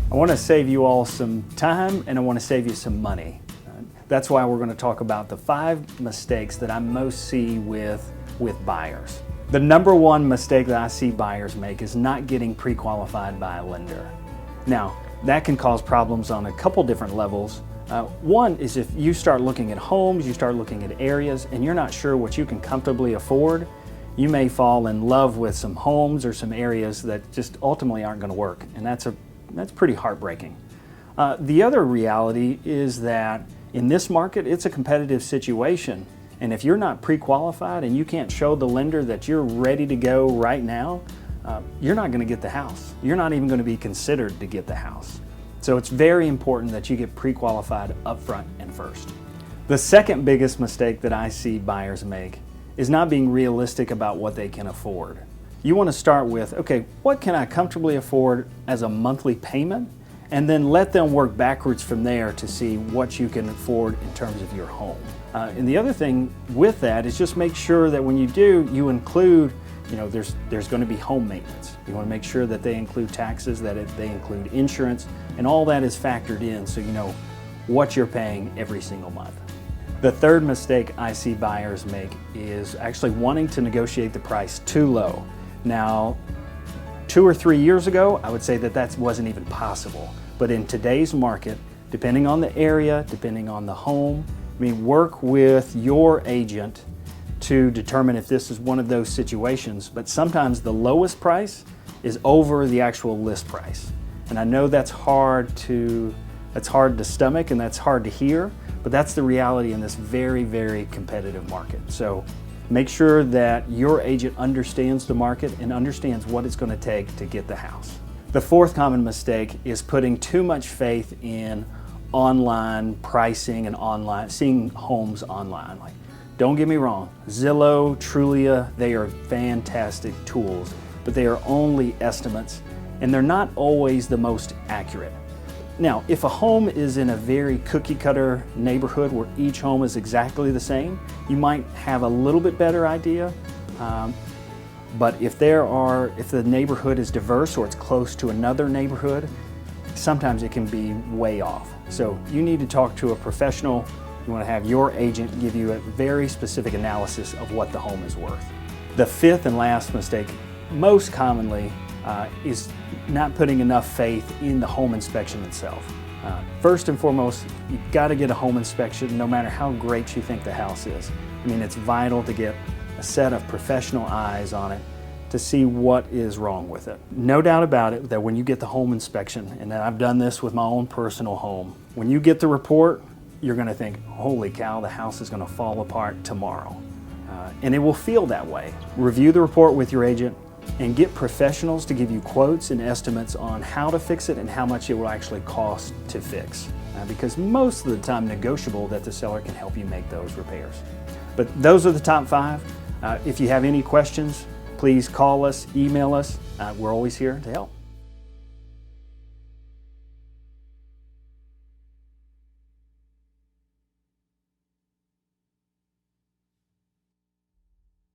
I want to save you all some time and I want to save you some money. That's why we're going to talk about the 5 mistakes that I most see with buyers. The number one mistake that I see buyers make is not getting pre-qualified by a lender. Now, that can cause problems on a couple different levels. One is if you start looking at homes, you start looking at areas, and you're not sure what you can comfortably afford, you may fall in love with some homes or some areas that just ultimately aren't going to work, and that's pretty heartbreaking. The other reality is that in this market, it's a competitive situation, and if you're not pre-qualified and you can't show the lender that you're ready to go right now, you're not going to get the house. You're not even going to be considered to get the house. So it's very important that you get pre-qualified up front and first. The second biggest mistake that I see buyers make is not being realistic about what they can afford. You want to start with, okay, what can I comfortably afford as a monthly payment? And then let them work backwards from there to see what you can afford in terms of your home. And the other thing with that is just make sure that when you do, you include, there's going to be home maintenance. You want to make sure that they include taxes, that they include insurance, and all that is factored in so you know what you're paying every single month. The third mistake I see buyers make is actually wanting to negotiate the price too low. Now, 2 or 3 years ago, I would say that wasn't even possible. But in today's market, depending on the area, depending on the home, work with your agent to determine if this is one of those situations. But sometimes the lowest price is over the actual list price. And I know that's hard to stomach and that's hard to hear, but that's the reality in this very, very competitive market. So make sure that your agent understands the market and understands what it's going to take to get the house. The fourth common mistake is putting too much faith in online pricing and seeing homes online. Don't get me wrong, Zillow, Trulia, they are fantastic tools, but they are only estimates and they're not always the most accurate. Now, if a home is in a very cookie cutter neighborhood where each home is exactly the same, you might have a little bit better idea. But if the neighborhood is diverse or it's close to another neighborhood, sometimes it can be way off. So you need to talk to a professional. You want to have your agent give you a very specific analysis of what the home is worth. The fifth and last mistake, most commonly, is not putting enough faith in the home inspection itself. First and foremost, you've got to get a home inspection no matter how great you think the house is. It's vital to get a set of professional eyes on it to see what is wrong with it. No doubt about it that when you get the home inspection, and I've done this with my own personal home, when you get the report, you're going to think, holy cow, the house is going to fall apart tomorrow. And it will feel that way. Review the report with your agent and get professionals to give you quotes and estimates on how to fix it and how much it will actually cost to fix. Because most of the time negotiable that the seller can help you make those repairs. But those are the top 5. If you have any questions, please call us, email us. We're always here to help.